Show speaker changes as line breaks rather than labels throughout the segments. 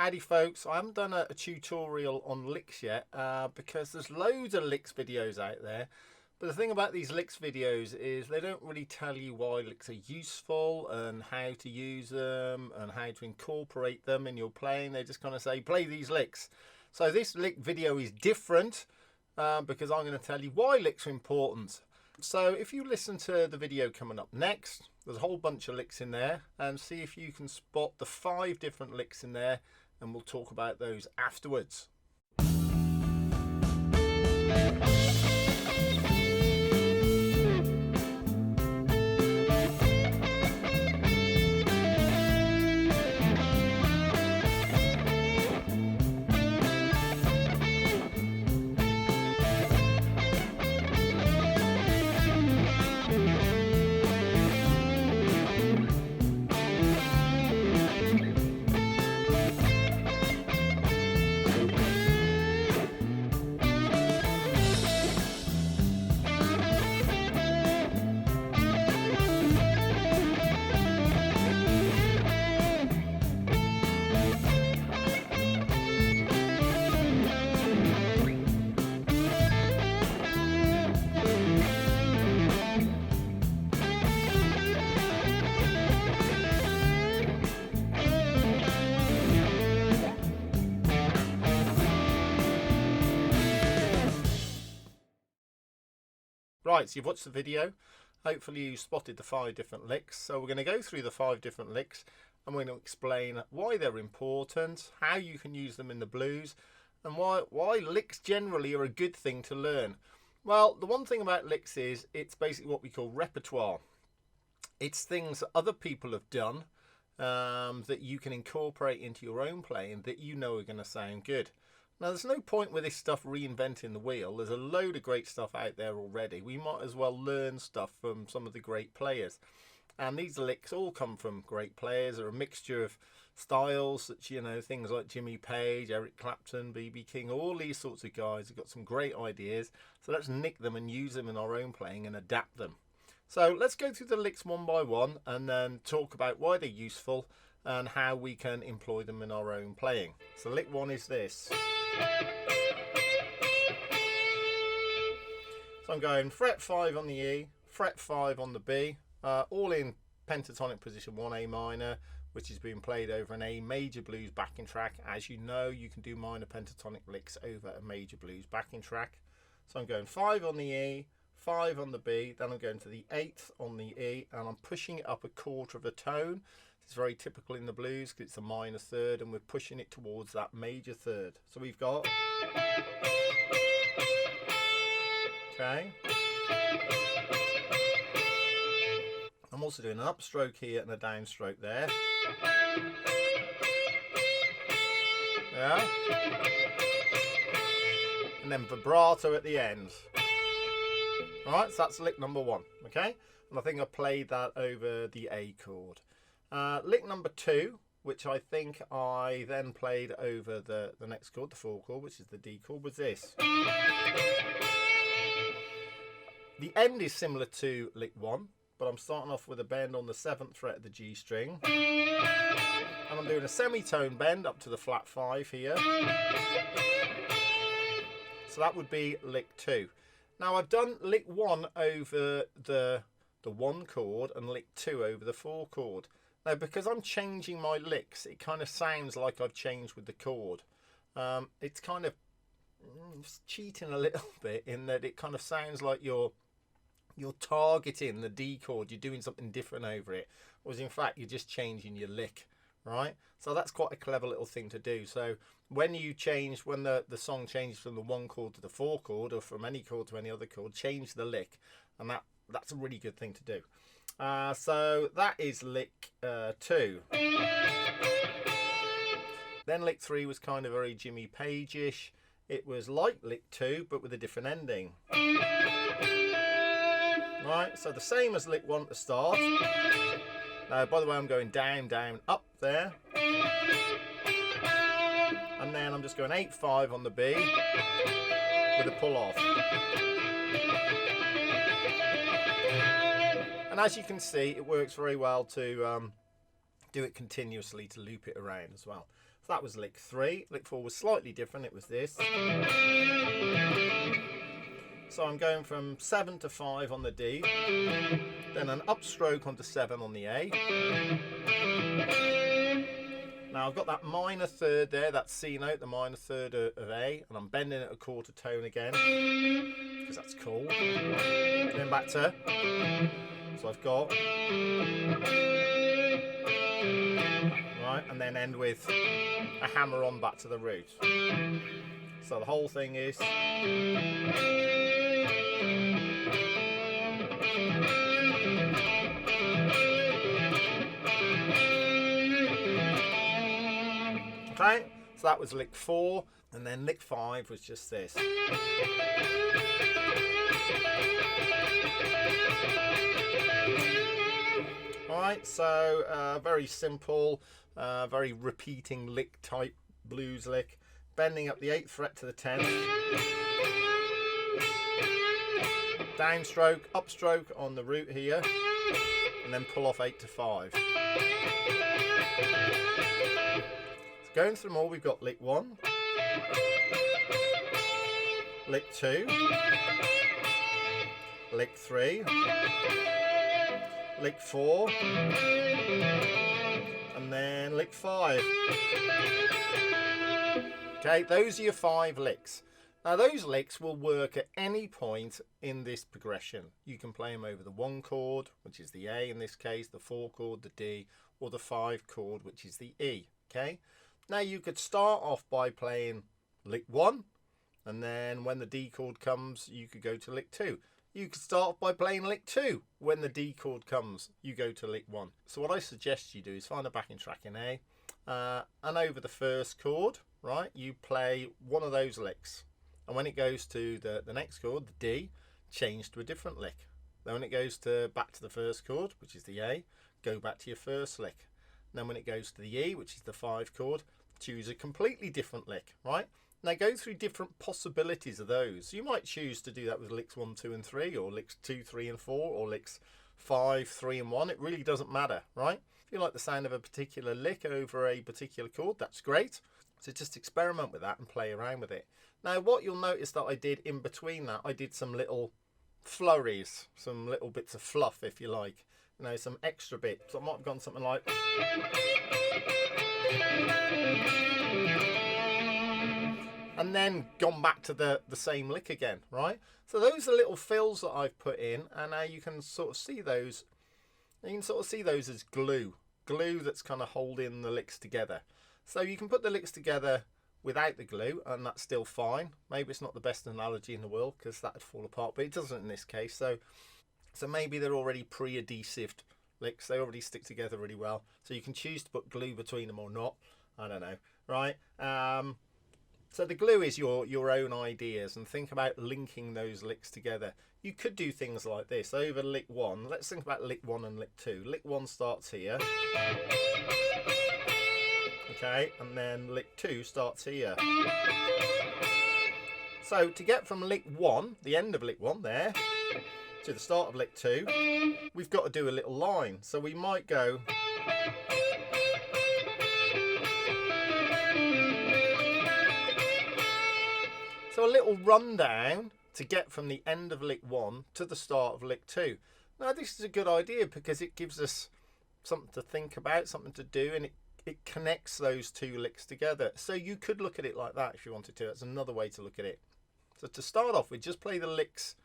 Howdy folks, I haven't done a tutorial on licks yet because there's loads of licks videos out there. But the thing about these licks videos is they don't really tell you why licks are useful and how to use them and how to incorporate them in your playing. They just kind of say play these licks. So this lick video is different because I'm going to tell you why licks are important. So if you listen to the video coming up next, there's a whole bunch of licks in there, and see if you can spot the 5 different licks in there, and we'll talk about those afterwards. Right, so you've watched the video. Hopefully you spotted the 5 different licks. So we're going to go through the 5 different licks, and we're going to explain why they're important, how you can use them in the blues, and why licks generally are a good thing to learn. Well, the one thing about licks is it's basically what we call repertoire. It's things that other people have done that you can incorporate into your own playing that you know are going to sound good. Now, there's no point with this stuff reinventing the wheel. There's a load of great stuff out there already. We might as well learn stuff from some of the great players. And these licks all come from great players. They're a mixture of styles, such, you know, things like Jimmy Page, Eric Clapton, B.B. King, all these sorts of guys have got some great ideas. So let's nick them and use them in our own playing and adapt them. So let's go through the licks one by one and then talk about why they're useful and how we can employ them in our own playing. So lick 1 is this. So I'm going fret 5 on the E, fret 5 on the B, all in pentatonic position 1 A minor, which is being played over an A major blues backing track. As you know, you can do minor pentatonic licks over a major blues backing track. So I'm going 5 on the E, 5 on the B, then I'm going to the 8th on the E, and I'm pushing it up a quarter of a tone. It's very typical in the blues because it's a minor third, and we're pushing it towards that major third. So we've got, okay, I'm also doing an upstroke here and a downstroke there. Yeah, and then vibrato at the end. Alright, so that's lick number 1, okay? And I think I played that over the A chord. Lick number 2, which I think I then played over the next chord, the 4 chord, which is the D chord, was this. The end is similar to lick 1, but I'm starting off with a bend on the 7th fret of the G string. And I'm doing a semitone bend up to the flat 5 here. So that would be lick 2. Now I've done lick 1 over the 1 chord and lick 2 over the 4 chord. Now, because I'm changing my licks, it kind of sounds like I've changed with the chord. It's kind of cheating a little bit in that it kind of sounds like you're targeting the D chord. You're doing something different over it, whereas in fact you're just changing your lick, right? So that's quite a clever little thing to do. So when you change, when the song changes from the 1 chord to the 4 chord, or from any chord to any other chord, change the lick, and that's a really good thing to do. So that is lick 2. Then lick 3 was kind of very Jimmy Page-ish. It was like lick 2 but with a different ending. Right, so the same as lick 1 at the start. By the way, I'm going down, down, up there. And then I'm just going 8-5 on the B with a pull off. And as you can see, it works very well to do it continuously to loop it around as well. So that was lick 3. Lick 4 was slightly different. It was this. So I'm going from 7 to 5 on the D, then an upstroke onto 7 on the A. Now I've got that minor third there, that C note, the minor third of A, and I'm bending it a quarter tone again, because that's cool. Then back to, so I've got, right, and then end with a hammer on back to the root. So the whole thing is, okay, so that was lick 4, and then lick 5 was just this. Alright, so very simple, very repeating lick type blues lick. Bending up the 8th fret to the 10th. Downstroke, upstroke on the root here, and then pull off 8 to 5. So going through them all, we've got lick 1, lick 2, lick 3, lick 4, and then lick 5. Okay, those are your 5 licks. Now those licks will work at any point in this progression. You can play them over the 1 chord, which is the A in this case, the 4 chord, the D, or the 5 chord, which is the E. Okay. Now you could start off by playing lick 1, and then when the D chord comes, you could go to lick 2. You could start off by playing lick 2. When the D chord comes, you go to lick 1. So what I suggest you do is find a backing track in A, and over the first chord, right, you play one of those licks. And when it goes to the next chord, the D, change to a different lick. Then when it goes back to the first chord, which is the A, go back to your first lick. And then when it goes to the E, which is the 5 chord, choose a completely different lick, right? Now go through different possibilities of those. You might choose to do that with licks 1, 2 and 3, or licks 2, 3 and 4, or licks 5, 3 and 1. It really doesn't matter, right? If you like the sound of a particular lick over a particular chord, that's great. So just experiment with that and play around with it. Now what you'll notice that I did in between that, I did some little flurries, some little bits of fluff, if you like. You know, some extra bits. So I might have gone something like... and then gone back to the same lick again, right? So those are little fills that I've put in, and now you can sort of see those. You can sort of see those as glue that's kind of holding the licks together. So you can put the licks together without the glue, and that's still fine. Maybe it's not the best analogy in the world because that would fall apart, but it doesn't in this case. So maybe they're already pre-adhesived licks. They already stick together really well. So you can choose to put glue between them or not. I don't know, right? So the glue is your own ideas, and think about linking those licks together. You could do things like this over lick 1. Let's think about lick 1 and lick 2. Lick 1 starts here. Okay, and then lick 2 starts here. So to get from lick 1, the end of lick 1 there, to the start of lick 2, we've got to do a little line. So we might go... So a little rundown to get from the end of lick 1 to the start of lick 2. Now this is a good idea because it gives us something to think about, something to do, and it connects those 2 licks together. So you could look at it like that if you wanted to. That's another way to look at it. So to start off with, just play the licks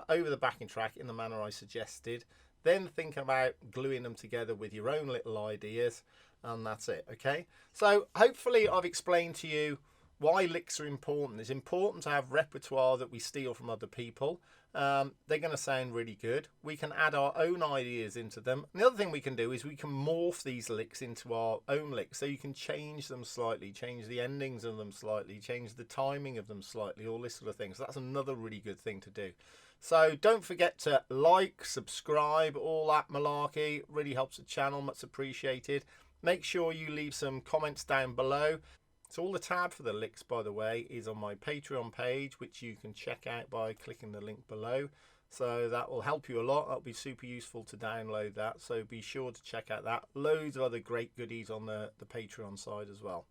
over the backing track in the manner I suggested. Then think about gluing them together with your own little ideas, and that's it, okay? So hopefully I've explained to you why licks are important. It's important to have repertoire that we steal from other people. They're going to sound really good. We can add our own ideas into them. And the other thing we can do is we can morph these licks into our own licks. So you can change them slightly, change the endings of them slightly, change the timing of them slightly, all this sort of thing. So that's another really good thing to do. So don't forget to like, subscribe, all that malarkey. It really helps the channel, much appreciated. Make sure you leave some comments down below. So all the tab for the licks, by the way, is on my Patreon page, which you can check out by clicking the link below. So that will help you a lot. That'll be super useful to download that. So be sure to check out that. Loads of other great goodies on the Patreon side as well.